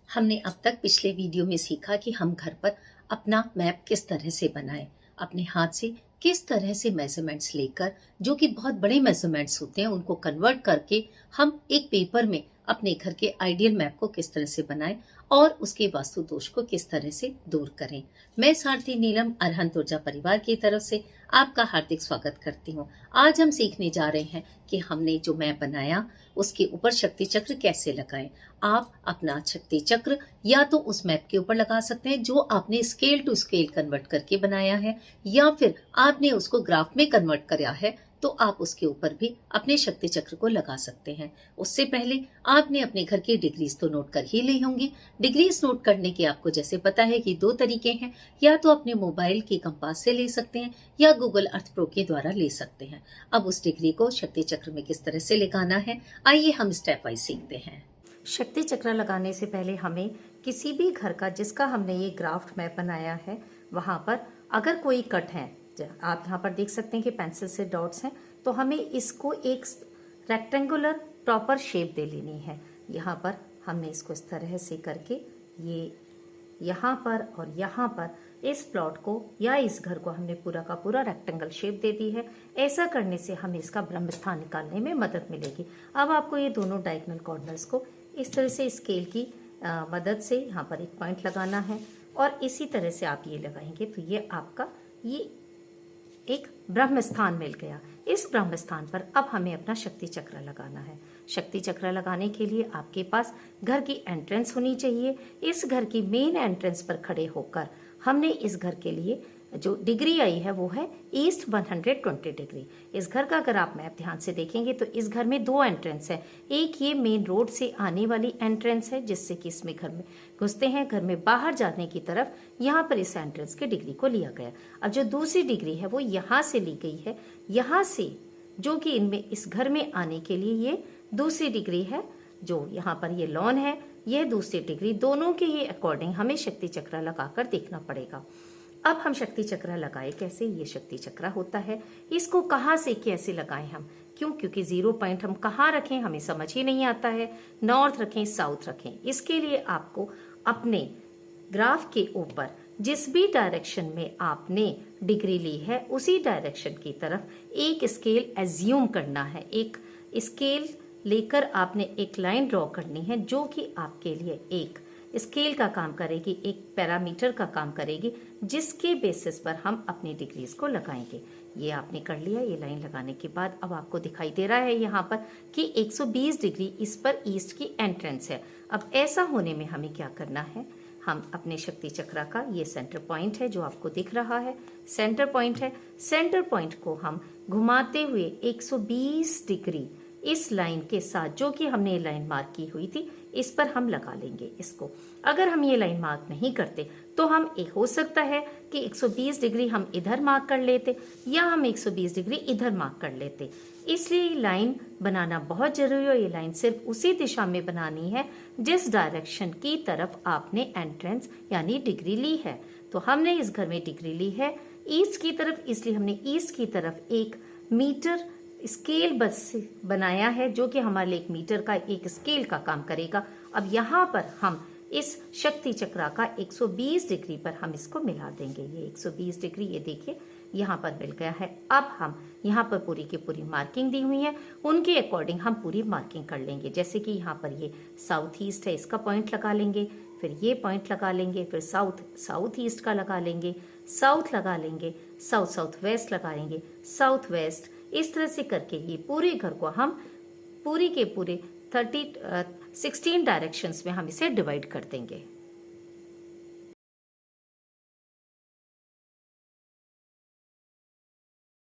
हमने अब तक पिछले वीडियो में सीखा कि हम घर पर अपना मैप किस तरह से बनाएं, अपने हाथ से किस तरह से मेजरमेंट्स लेकर, जो कि बहुत बड़े मेजरमेंट्स होते हैं, उनको कन्वर्ट करके हम एक पेपर में अपने घर के आइडियल मैप को किस तरह से बनाएं और उसके वास्तु दोष को किस तरह से दूर करें। मैं सारथी नीलम अरहंत ऊर्जा परिवार की तरफ से आपका हार्दिक स्वागत करती हूँ। आज हम सीखने जा रहे हैं कि हमने जो मैप बनाया उसके ऊपर शक्ति चक्र कैसे लगाएं। आप अपना शक्ति चक्र या तो उस मैप के ऊपर लगा सकते हैं जो आपने स्केल टू स्केल कन्वर्ट करके बनाया है, या फिर आपने उसको ग्राफ में कन्वर्ट किया है तो आप उसके ऊपर भी अपने शक्ति चक्र को लगा सकते हैं। उससे पहले आपने अपने घर की डिग्रीज तो नोट कर ही ली होंगी। डिग्रीज नोट करने के आपको जैसे पता है कि दो तरीके हैं, या तो अपने मोबाइल के कंपास से ले सकते हैं या गूगल अर्थ प्रो के द्वारा ले सकते हैं। अब उस डिग्री को शक्ति चक्र में किस तरह से लगाना है, आइए हम स्टेप वाइज सीखते हैं। शक्ति चक्र लगाने से पहले हमें किसी भी घर का जिसका हमने ये ग्राफ्ट मैप बनाया है वहाँ पर अगर कोई कट है, आप यहाँ पर देख सकते हैं कि पेंसिल से डॉट्स हैं, तो हमें इसको एक रेक्टेंगुलर प्रॉपर शेप दे लेनी है। यहाँ पर हमने इसको इस तरह से करके ये यहाँ पर और यहाँ पर इस प्लॉट को या इस घर को हमने पूरा का पूरा रेक्टेंगल शेप दे दी है। ऐसा करने से हमें इसका ब्रह्म स्थान निकालने में मदद मिलेगी। अब आपको ये दोनों डायगोनल कॉर्नर्स को इस तरह से स्केल की मदद से यहाँ पर एक पॉइंट लगाना है और इसी तरह से आप ये लगाएंगे तो ये आपका ये एक ब्रह्म स्थान मिल गया। इस ब्रह्म स्थान पर अब हमें अपना शक्ति चक्र लगाना है। शक्ति चक्र लगाने के लिए आपके पास घर की एंट्रेंस होनी चाहिए। इस घर की मेन एंट्रेंस पर खड़े होकर हमने इस घर के लिए जो डिग्री आई है वो है ईस्ट 120 डिग्री। इस घर का अगर आप मैप ध्यान से देखेंगे तो इस घर में दो एंट्रेंस है। एक ये मेन रोड से आने वाली एंट्रेंस है जिससे कि इसमें घर में घुसते हैं, घर में बाहर जाने की तरफ यहाँ पर इस एंट्रेंस की डिग्री को लिया गया। अब जो दूसरी डिग्री है वो यहाँ से ली गई है, यहाँ से जो कि इनमें इस घर में आने के लिए ये दूसरी डिग्री है। जो यहाँ पर ये लॉन है यह दूसरी डिग्री, दोनों के ही अकॉर्डिंग हमें शक्ति चक्र लगाकर देखना पड़ेगा। अब हम शक्ति चक्र लगाए कैसे, ये शक्ति चक्र होता है, इसको कहाँ से कैसे लगाएं हम, क्योंकि 0 पॉइंट हम कहाँ रखें हमें समझ ही नहीं आता है। नॉर्थ रखें, साउथ रखें, इसके लिए आपको अपने ग्राफ के ऊपर जिस भी डायरेक्शन में आपने डिग्री ली है उसी डायरेक्शन की तरफ एक स्केल एज्यूम करना है। एक स्केल लेकर आपने एक लाइन ड्रॉ करनी है जो कि आपके लिए एक स्केल का काम करेगी, एक पैरामीटर का काम करेगी, जिसके बेसिस पर हम अपनी डिग्रीज को लगाएंगे। ये आपने कर लिया। ये लाइन लगाने के बाद अब आपको दिखाई दे रहा है यहाँ पर कि 120 डिग्री इस पर ईस्ट की एंट्रेंस है। अब ऐसा होने में हमें क्या करना है, हम अपने शक्ति चक्र का ये सेंटर पॉइंट है जो आपको दिख रहा है, सेंटर पॉइंट है। सेंटर पॉइंट को हम घुमाते हुए 120 डिग्री इस लाइन के साथ, जो कि हमने ये लाइन मार्क की हुई थी, इस पर हम लगा लेंगे इसको। अगर हम ये लाइन मार्क नहीं करते तो हम एक हो सकता है कि 120 डिग्री हम इधर मार्क कर लेते या हम 120 डिग्री इधर मार्क कर लेते। इसलिए लाइन बनाना बहुत जरूरी है। ये लाइन सिर्फ उसी दिशा में बनानी है जिस डायरेक्शन की तरफ आपने एंट्रेंस यानी डिग्री ली है। तो हमने इस घर में डिग्री ली है ईस्ट की तरफ, इसलिए हमने ईस्ट की तरफ एक मीटर स्केल बस बनाया है जो कि हमारे लिए 1 मीटर का एक स्केल का काम करेगा। अब यहाँ पर हम इस शक्ति चक्र का 120 डिग्री पर हम इसको मिला देंगे। ये 120 डिग्री ये देखिए यहाँ पर मिल गया है। अब हम यहाँ पर पूरी की पूरी मार्किंग दी हुई है, उनके अकॉर्डिंग हम पूरी मार्किंग कर लेंगे। जैसे कि यहाँ पर ये साउथ ईस्ट है, इसका पॉइंट लगा लेंगे, फिर ये पॉइंट लगा लेंगे, फिर साउथ ईस्ट का लगा लेंगे, साउथ लगा लेंगे, साउथ वेस्ट लगाएंगे, साउथ वेस्ट, इस तरह से करके ये पूरे घर को हम पूरी के पूरे 16 डायरेक्शंस में हम इसे डिवाइड कर देंगे।